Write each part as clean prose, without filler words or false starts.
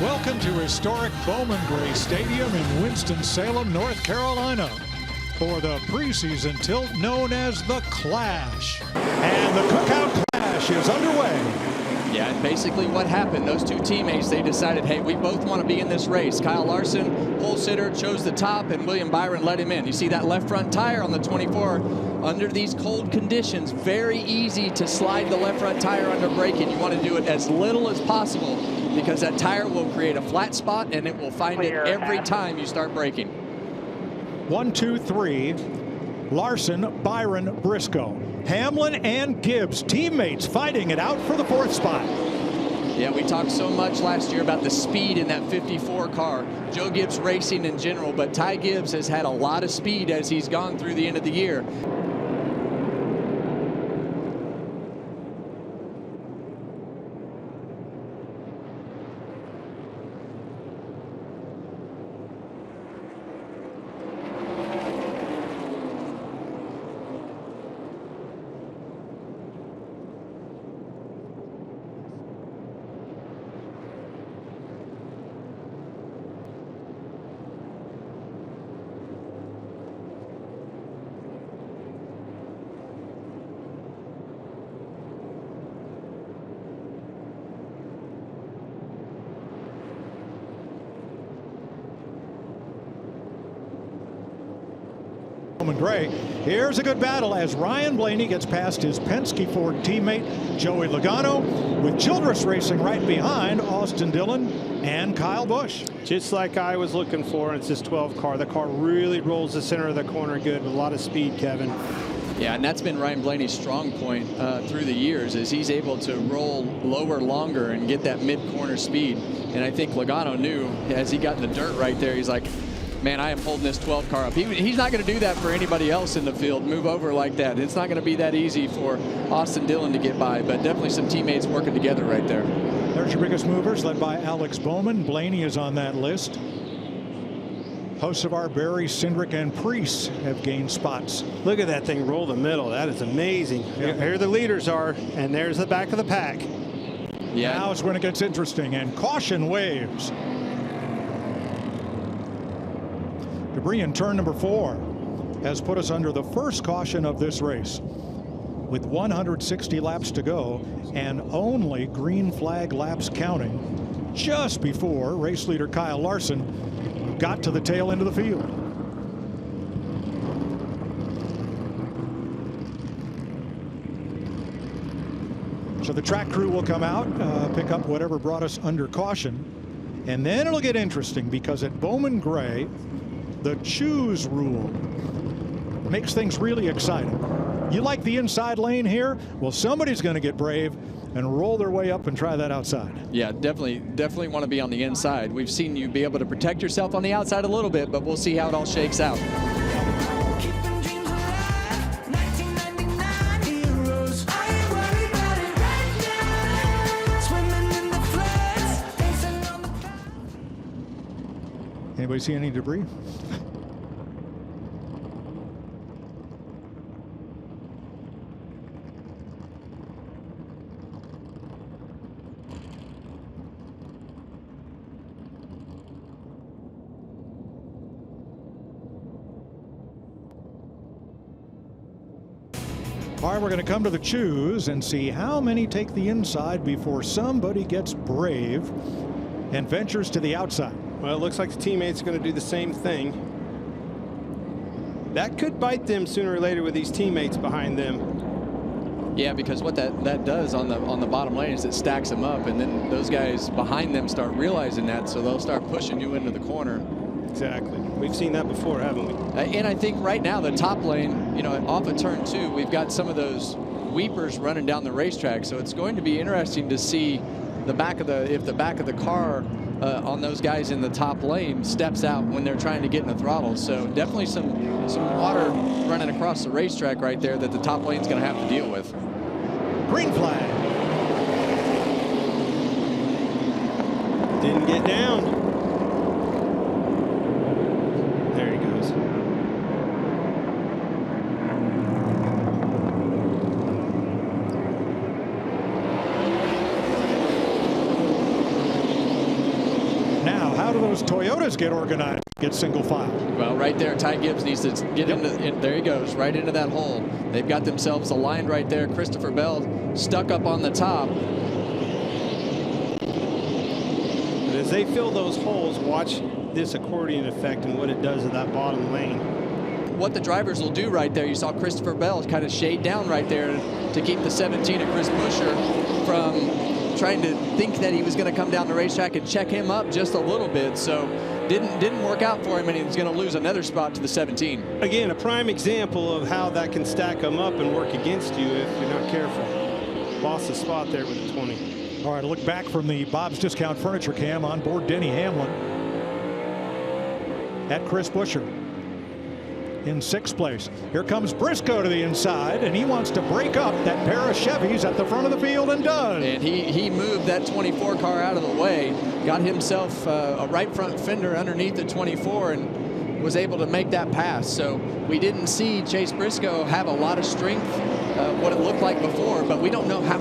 Welcome to historic Bowman Gray Stadium in Winston-Salem, North Carolina, for the preseason tilt known as the Clash. And the Cookout Clash is underway. Yeah, basically what happened, those two teammates, they decided, hey, we both want to be in this race. Kyle Larson, pole sitter, chose the top, and William Byron let him in. You see that left front tire on the 24. Under these cold conditions, very easy to slide the left front tire under braking. You want to do it as little as possible because that tire will create a flat spot and it will find it every time you start braking. 1, 2, 3. Larson, Byron, Briscoe. Hamlin and Gibbs, teammates fighting it out for the 4th spot. Yeah, we talked so much last year about the speed in that 54 car. Joe Gibbs racing in general, but Ty Gibbs has had a lot of speed as he's gone through the end of the year. Bowman Gray. Here's a good battle as Ryan Blaney gets past his Penske Ford teammate Joey Logano, with Childress racing right behind Austin Dillon and Kyle Busch. Just like I was looking for, it's this 12 car. The car really rolls the center of the corner good with a lot of speed, Kevin. Yeah, and that's been Ryan Blaney's strong point through the years, is he's able to roll lower longer and get that mid-corner speed. And I think Logano knew as he got in the dirt right there, he's like, man, I am holding this 12 car up. He's not going to do that for anybody else in the field, move over like that. It's not going to be that easy for Austin Dillon to get by, but definitely some teammates working together right there. There's your biggest movers, led by Alex Bowman. Blaney is on that list. Hosts of our Barry, Cindric, and Priest have gained spots. Look at that thing roll the middle. That is amazing. Yep. Here the leaders are, and there's the back of the pack. Yeah. Now is when it gets interesting, and caution waves. Debris in turn number 4 has put us under the first caution of this race. With 160 laps to go and only green flag laps counting, just before race leader Kyle Larson got to the tail end of the field. So the track crew will come out, pick up whatever brought us under caution, and then it'll get interesting because at Bowman Gray, the choose rule makes things really exciting. You like the inside lane here? Well, somebody's going to get brave and roll their way up and try that outside. Yeah, definitely want to be on the inside. We've seen you be able to protect yourself on the outside a little bit, but we'll see how it all shakes out. Anybody see any debris? All right, we're going to come to the choose and see how many take the inside before somebody gets brave and ventures to the outside. Well, it looks like the teammates are going to do the same thing. That could bite them sooner or later with these teammates behind them. Yeah, because what that does on the bottom lane is it stacks them up, and then those guys behind them start realizing that, so they'll start pushing you into the corner. Exactly. We've seen that before, haven't we? And I think right now the top lane, you know, off of turn 2, we've got some of those weepers running down the racetrack, so it's going to be interesting to see the back of the car on those guys in the top lane steps out when they're trying to get in the throttle. So definitely some water running across the racetrack right there that the top lane's going to have to deal with. Green flag. Didn't get down. There he goes. how do those Toyotas get organized, get single file? Well, right there, Ty Gibbs needs to get into, there he goes, right into that hole. They've got themselves aligned right there. Christopher Bell stuck up on the top. And as they fill those holes, watch this accordion effect and what it does to that bottom lane. What the drivers will do right there, you saw Christopher Bell kind of shade down right there to keep the 17 of Chris Buescher from trying to think that he was going to come down the racetrack and check him up just a little bit. So didn't work out for him, and he's going to lose another spot to the 17. Again, a prime example of how that can stack them up and work against you if you're not careful. Lost a spot there with the 20. All right, a look back from the Bob's Discount Furniture Cam on board Denny Hamlin at Chris Buescher in 6th place. Here comes Briscoe to the inside, and he wants to break up that pair of Chevys at the front of the field, and does. And he moved that 24 car out of the way, got himself a right front fender underneath the 24, and was able to make that pass. So we didn't see Chase Briscoe have a lot of strength, what it looked like before, but we don't know how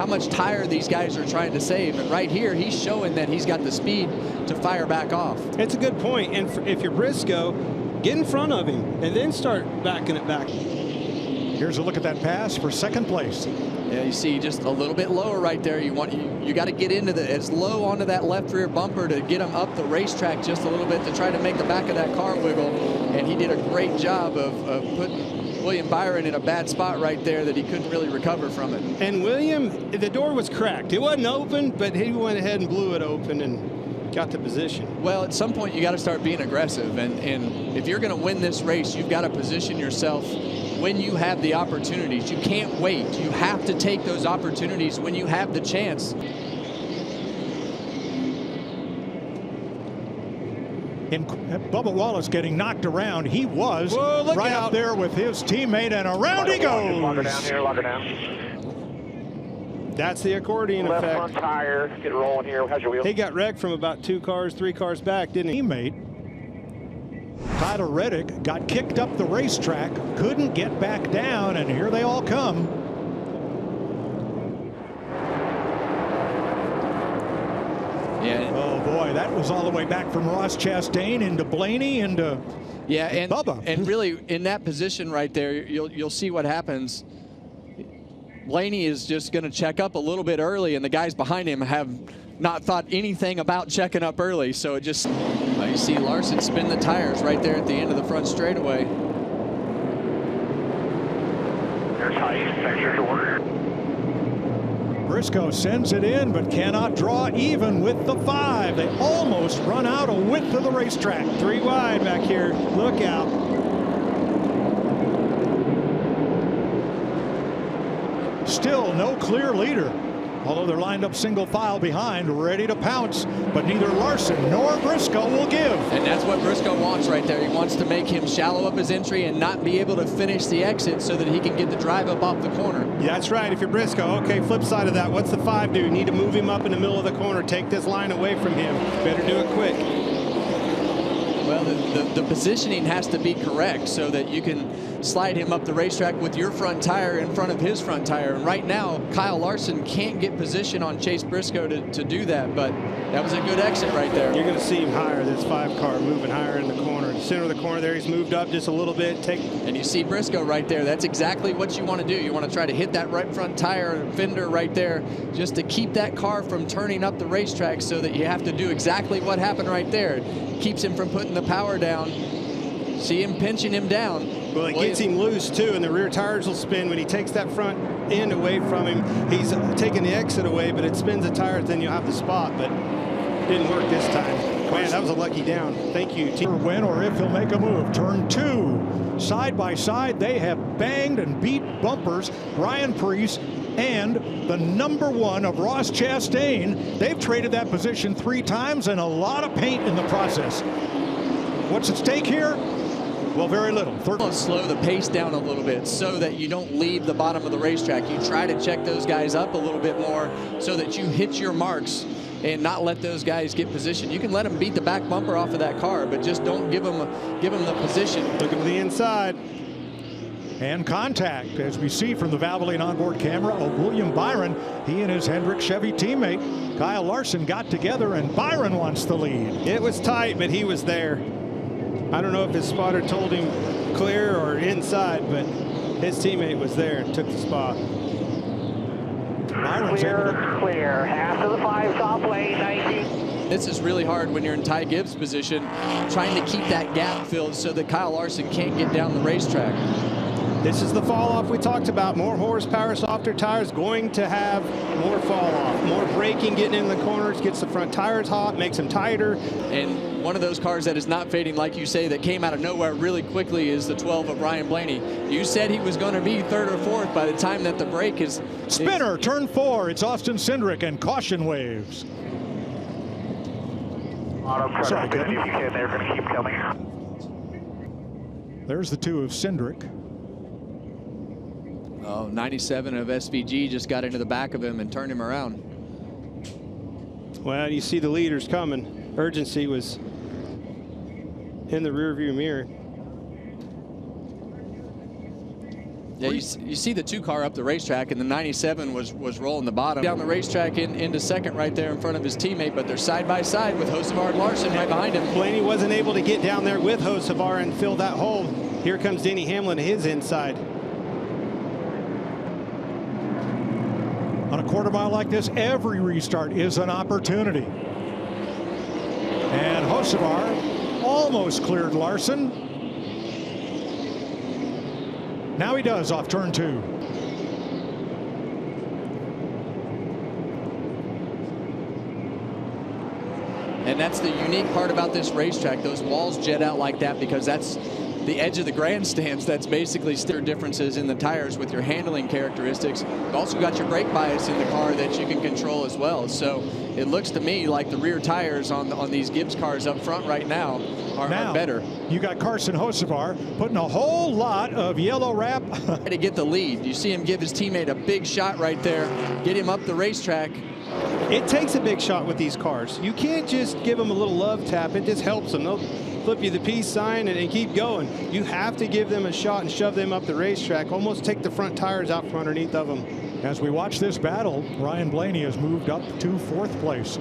much tire these guys are trying to save. And right here, he's showing that he's got the speed to fire back off. It's a good point. And if you're Briscoe, get in front of him and then start backing it back. Here's a look at that pass for 2nd place. Yeah, you see just a little bit lower right there. You got to get into as low onto that left rear bumper to get him up the racetrack just a little bit to try to make the back of that car wiggle. And he did a great job of putting William Byron in a bad spot right there that he couldn't really recover from it. And William, the door was cracked. It wasn't open, but he went ahead and blew it open and got the position. Well, at some point you got to start being aggressive, and if you're going to win this race, you've got to position yourself when you have the opportunities. You can't wait. You have to take those opportunities when you have the chance. In Bubba Wallace getting knocked around, he was right out up there with his teammate, and around he goes. Lock her down here, lock her down. That's the accordion Left effect. front tire, get rolling here. How's your wheel? He got wrecked from about 2 cars, 3 cars back, didn't he? Teammate Tyler Reddick got kicked up the racetrack, couldn't get back down, and here they all come. Yeah. Oh boy, that was all the way back from Ross Chastain into Blaney into Bubba. And really in that position right there, you'll see what happens. Blaney is just going to check up a little bit early, and the guys behind him have not thought anything about checking up early. So it just, you see Larson spin the tires right there at the end of the front straightaway. There's Height, fix your door. Briscoe sends it in, but cannot draw even with the 5. They almost run out of width of the racetrack. 3 wide back here. Look out. Still no clear leader, although they're lined up single file behind, ready to pounce, but neither Larson nor Briscoe will give. And that's what Briscoe wants right there. He wants to make him shallow up his entry and not be able to finish the exit so that he can get the drive up off the corner. Yeah, that's right. If you're Briscoe, okay, flip side of that. What's the 5 do? You need to move him up in the middle of the corner. Take this line away from him. Better do it quick. Well, the positioning has to be correct so that you can slide him up the racetrack with your front tire in front of his front tire. And right now, Kyle Larson can't get position on Chase Briscoe to do that, but that was a good exit right there. You're going to see him higher, this 5 car, moving higher in the corner. The center of the corner there, he's moved up just a little bit. And you see Briscoe right there. That's exactly what you want to do. You want to try to hit that right front tire fender right there just to keep that car from turning up the racetrack so that you have to do exactly what happened right there. It keeps him from putting the power down. See him pinching him down. Well, it gets him loose too, and the rear tires will spin when he takes that front end away from him. He's taking the exit away, but it spins the tires, then you'll have the spot, but didn't work this time. Man, that was a lucky down. Thank you, team. Win or if he'll make a move. Turn 2. Side by side, they have banged and beat bumpers. Ryan Preece and the #1 of Ross Chastain. They've traded that position 3 times and a lot of paint in the process. What's at stake here? Well, very little. Slow the pace down a little bit so that you don't leave the bottom of the racetrack. You try to check those guys up a little bit more so that you hit your marks and not let those guys get position. You can let them beat the back bumper off of that car, but just don't give them the position. Look at the inside. And contact, as we see from the Valvoline onboard camera of William Byron. He and his Hendrick Chevy teammate Kyle Larson got together, and Byron wants the lead. It was tight, but he was there. I don't know if his spotter told him clear or inside, but his teammate was there and took the spot. Byron's able to... Clear. Half of the 5 top lane, 19. This is really hard when you're in Ty Gibbs' position, trying to keep that gap filled so that Kyle Larson can't get down the racetrack. This is the fall off we talked about. More horsepower, softer tires, going to have more fall off. More braking, getting in the corners, gets the front tires hot, makes them tighter. And one of those cars that is not fading, like you say, that came out of nowhere really quickly is the 12 of Ryan Blaney. You said he was going to be 3rd or 4th by the time that the break is... Spinner, turn 4. It's Austin Cindric, and caution waves. Sorry, if you can, they're going to keep coming. There's the 2 of Cindric. Oh, 97 of SVG just got into the back of him and turned him around. Well, you see the leaders coming. Urgency was in the rearview mirror. Yeah, you see the 2 car up the racetrack, and the 97 was rolling the bottom down the racetrack into 2nd right there in front of his teammate, but they're side by side with Hocevar and Larson right behind him. Blaney wasn't able to get down there with Hocevar and fill that hole. Here comes Denny Hamlin to his inside. On a quarter mile like this, every restart is an opportunity. And Hocevar almost cleared Larson. Now he does off turn 2. And that's the unique part about this racetrack. Those walls jet out like that because that's the edge of the grandstands. That's basically still differences in the tires with your handling characteristics. You've also got your brake bias in the car that you can control as well. So it looks to me like the rear tires on these Gibbs cars up front right now are better. You got Carson Hocevar putting a whole lot of yellow wrap to get the lead. You see him give his teammate a big shot right there, get him up the racetrack. It takes a big shot with these cars. You can't just give them a little love tap. It just helps them. They'll flip you the peace sign and keep going. You have to give them a shot and shove them up the racetrack. Almost take the front tires out from underneath of them. As we watch this battle, Ryan Blaney has moved up to 4th place.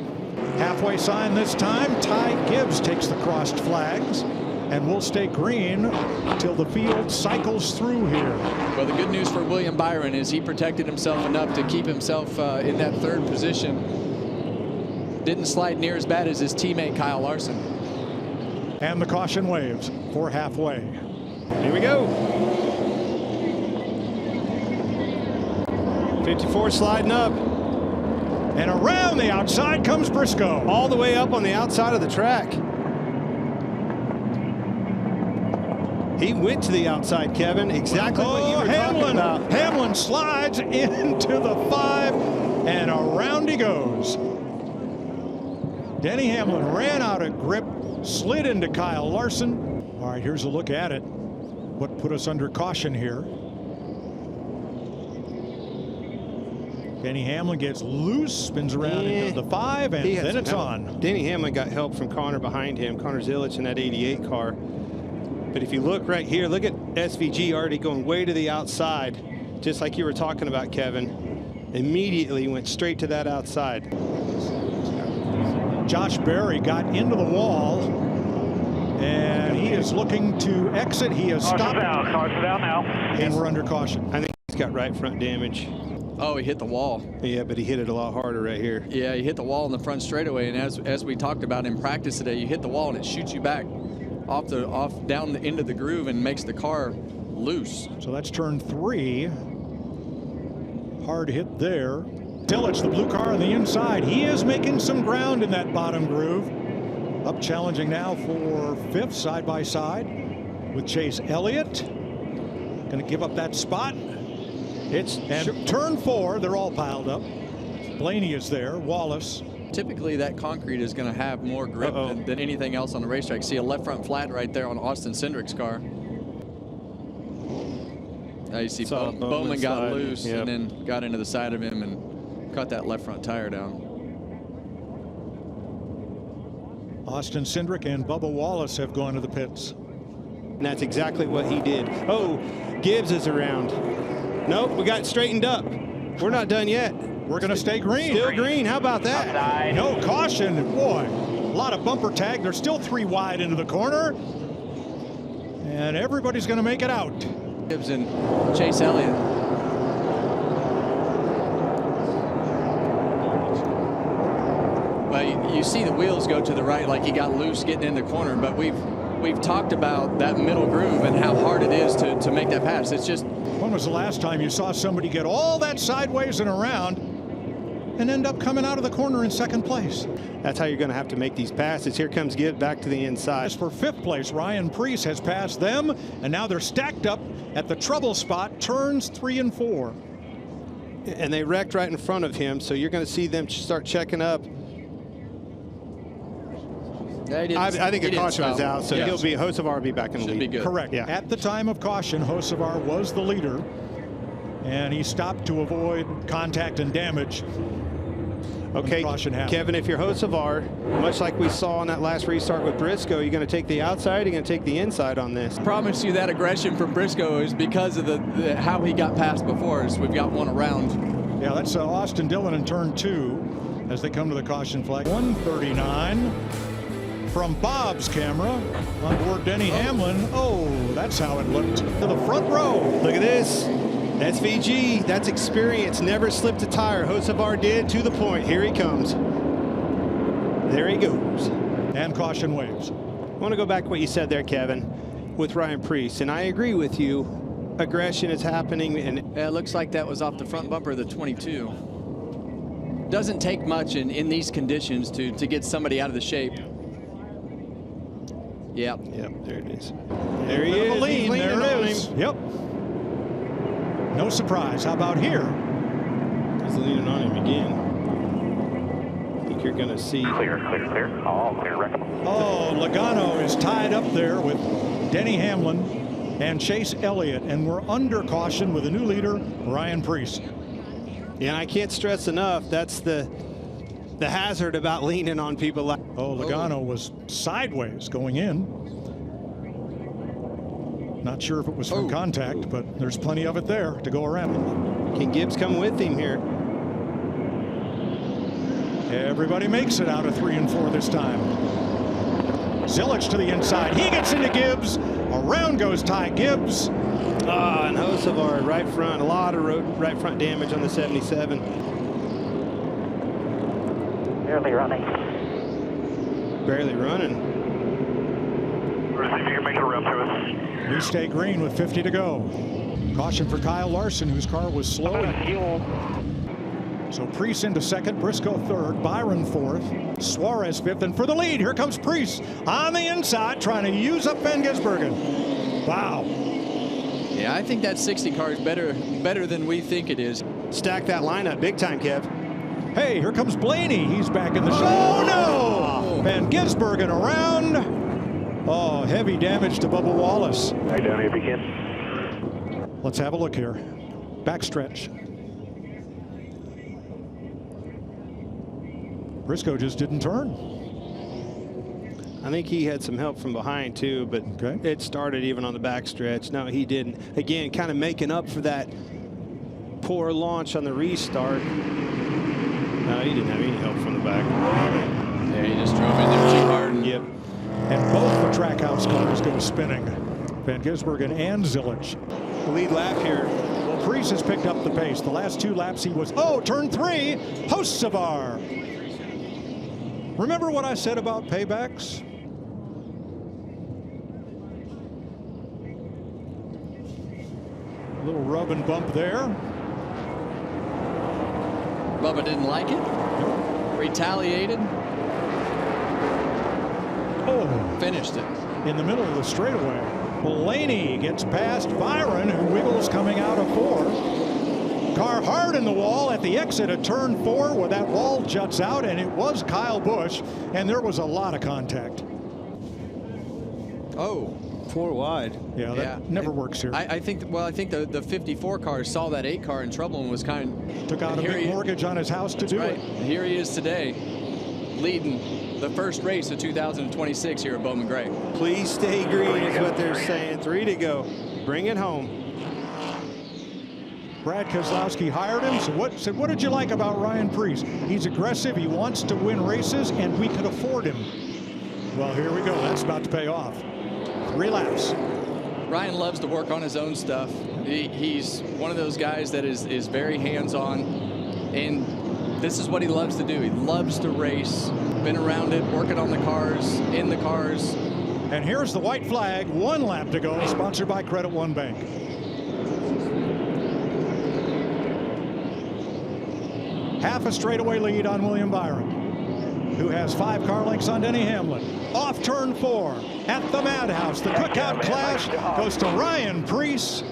Halfway sign this time. Ty Gibbs takes the crossed flags, and we'll stay green until the field cycles through here. Well, the good news for William Byron is he protected himself enough to keep himself in that 3rd position. Didn't slide near as bad as his teammate Kyle Larson. And the caution waves for halfway. Here we go. 54 sliding up. And around the outside comes Briscoe. All the way up on the outside of the track. He went to the outside, Kevin. Exactly what you were talking about. Hamlin slides into the 5, and around he goes. Denny Hamlin ran out of grip, slid into Kyle Larson. All right, here's a look at it. What put us under caution here. Denny Hamlin gets loose, spins around into the 5, and then it's on. Denny Hamlin got help from Connor behind him. Connor Zilich in that 88 car. But if you look right here, look at SVG already going way to the outside, just like you were talking about, Kevin. Immediately went straight to that outside. Josh Berry got into the wall, and he is looking to exit. He has stopped. Caution down now. And we're under caution. I think he's got right front damage. Oh, he hit the wall. Yeah, but he hit it a lot harder right here. Yeah, he hit the wall in the front straightaway, and as we talked about in practice today, you hit the wall and it shoots you back down into the groove and makes the car loose. So that's turn 3. Hard hit there. Tillage, the blue car on the inside. He is making some ground in that bottom groove. Up challenging now for 5th side by side with Chase Elliott. Going to give up that spot. And turn 4, they're all piled up. Blaney is there, Wallace. Typically that concrete is going to have more grip than anything else on the racetrack. See a left front flat right there on Austin Cindric's car. Now you see Bowman got loose and then got into the side of him and cut that left front tire down. Austin Cindric and Bubba Wallace have gone to the pits. And that's exactly what he did. Oh, Gibbs is around. Nope, we got it straightened up. We're not done yet. We're going to stay green. Still green. How about that? Outside. No caution. Boy, a lot of bumper tag. They're still 3 wide into the corner. And everybody's going to make it out. Gibbs and Chase Elliott. Well, you see the wheels go to the right like he got loose getting in the corner, but we've talked about that middle groove and how hard it is to make that pass. It's just... When was the last time you saw somebody get all that sideways and around and end up coming out of the corner in second place? That's how you're going to have to make these passes. Here comes Gibbs back to the inside. As for 5th place, Ryan Preece has passed them, and now they're stacked up at the trouble spot, turns 3 and 4. And they wrecked right in front of him, so you're going to see them start checking up. Yeah, I think a caution is out, so yeah. Hocevar will be back in the lead. Be good. Correct. Yeah. At the time of caution, Hocevar was the leader, and he stopped to avoid contact and damage. Okay, Kevin, if you're Hocevar, much like we saw on that last restart with Briscoe, you're going to take the outside, you're going to take the inside on this. I promise you that aggression from Briscoe is because of how he got past before us. We've got one around. Yeah, that's Austin Dillon in turn 2 as they come to the caution flag. 139 from Bob's camera on board Denny Hamlin. Oh, that's how it looked to the front row. Look at this. That's VG. That's experience. Never slipped a tire. Hocevar did to the point. Here he comes. There he goes. And caution waves. I want to go back to what you said there, Kevin, with Ryan Preece. And I agree with you. Aggression is happening. And Yeah, it looks like that was off the front bumper of the 22. Doesn't take much in these conditions to get somebody out of the shape. Yep. Yep, there it is. There he is. Lean. There it is. Yep. No surprise. How about here? He's leaning on him again. I think you're going to see. Clear. All clear. Oh, Logano is tied up there with Denny Hamlin and Chase Elliott, and we're under caution with a new leader, Ryan Preece. Yeah, and I can't stress enough, that's the hazard about leaning on people like. Oh, Logano was sideways going in. Not sure if it was from contact, but there's plenty of it there to go around. Can Gibbs come with him here? Everybody makes it out of 3 and 4 this time. Zilich to the inside. He gets into Gibbs. Around goes Ty Gibbs. And Hocevar right front. A lot of right front damage on the 77. Barely running. Barely running. We're see if you can make it around to us. We stay green with 50 to go. Caution for Kyle Larson, whose car was slow. Fuel. So Preece into second, Briscoe third, Byron fourth, Suarez fifth, and for the lead, here comes Preece on the inside, trying to use up Van Gisbergen. Wow. Yeah, I think that 60 car is better than we think it is. Stack that lineup big time, Kev. Hey, here comes Blaney. He's back in the show. Oh, no! Van Gisbergen around. Oh, heavy damage to Bubba Wallace. Right down here, begin. Let's have a look here. Backstretch. Briscoe just didn't turn. I think he had some help from behind too, but it started even on the backstretch. No, he didn't. Again, kind of making up for that poor launch on the restart. No, he didn't have any help from the back. Yeah, he just drove in there too hard. Yep. And both the Trackhouse cars go spinning. Van Gisbergen and Zilich. The lead lap here. Well, Preece has picked up the pace. The last 2 laps he was, turn 3, Hocevar. Remember what I said about paybacks? A little rub and bump there. Bubba didn't like it. Retaliated. Oh, Finished it. in the middle of the straightaway. Blaney gets past Byron, who wiggles coming out of 4. Car hard in the wall at the exit of turn 4 where that wall juts out, and it was Kyle Busch, and there was a lot of contact. Oh. 4 wide. Yeah, that never works here. I think the 54 car saw that 8 car in trouble and was kind of Took out a big mortgage on his house to do it. Here he is today, leading. the first race of 2026 here at Bowman Gray. Please stay green is what they're saying. 3 to go. Bring it home. Brad Keselowski hired him. So what did you like about Ryan Preece? He's aggressive. He wants to win races, and we could afford him. Well, here we go. That's about to pay off. 3 laps. Ryan loves to work on his own stuff. He's one of those guys that is very hands-on, and this is what he loves to do. He loves to race, been around it, working on the cars, in the cars. And here's the white flag, 1 lap to go, sponsored by Credit One Bank. Half a straightaway lead on William Byron, who has 5 car lengths on Denny Hamlin. Off turn 4 at the Madhouse. The Cookout Clash goes to Ryan Preece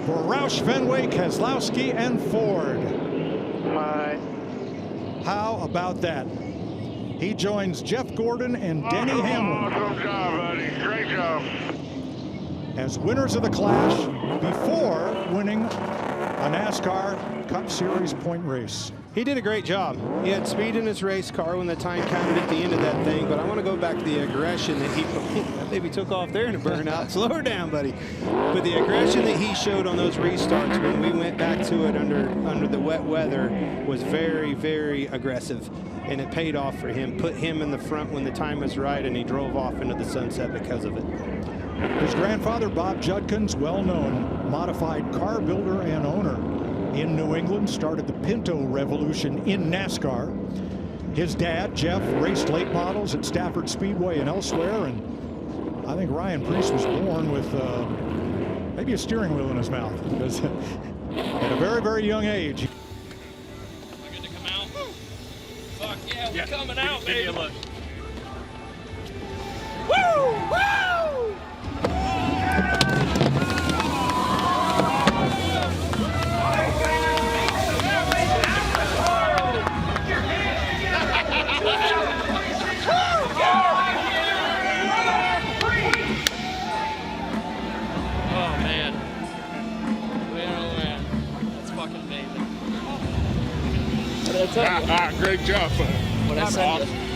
for Roush, Fenway, Keselowski, and Ford. How about that? He joins Jeff Gordon and Denny Hamlin. Awesome job, buddy. Great job. As winners of the Clash before winning a NASCAR Cup Series point race. He did a great job. He had speed in his race car when the time counted at the end of that thing, but I want to go back to the aggression that he maybe took off there in a burnout. Slow her down, buddy. But the aggression that he showed on those restarts when we went back to it under the wet weather was very, very aggressive, and it paid off for him. Put him in the front when the time was right, and he drove off into the sunset because of it. His grandfather, Bob Judkins, well-known modified car builder and owner in New England, started the Pinto revolution in NASCAR. His dad, Jeff, raced late models at Stafford Speedway and elsewhere, and I think Ryan Preece was born with maybe a steering wheel in his mouth, because at a very, very young age. Am I good to come out? Fuck yeah, we're coming out, baby. Look. Woo! Woo! Great job, What I said.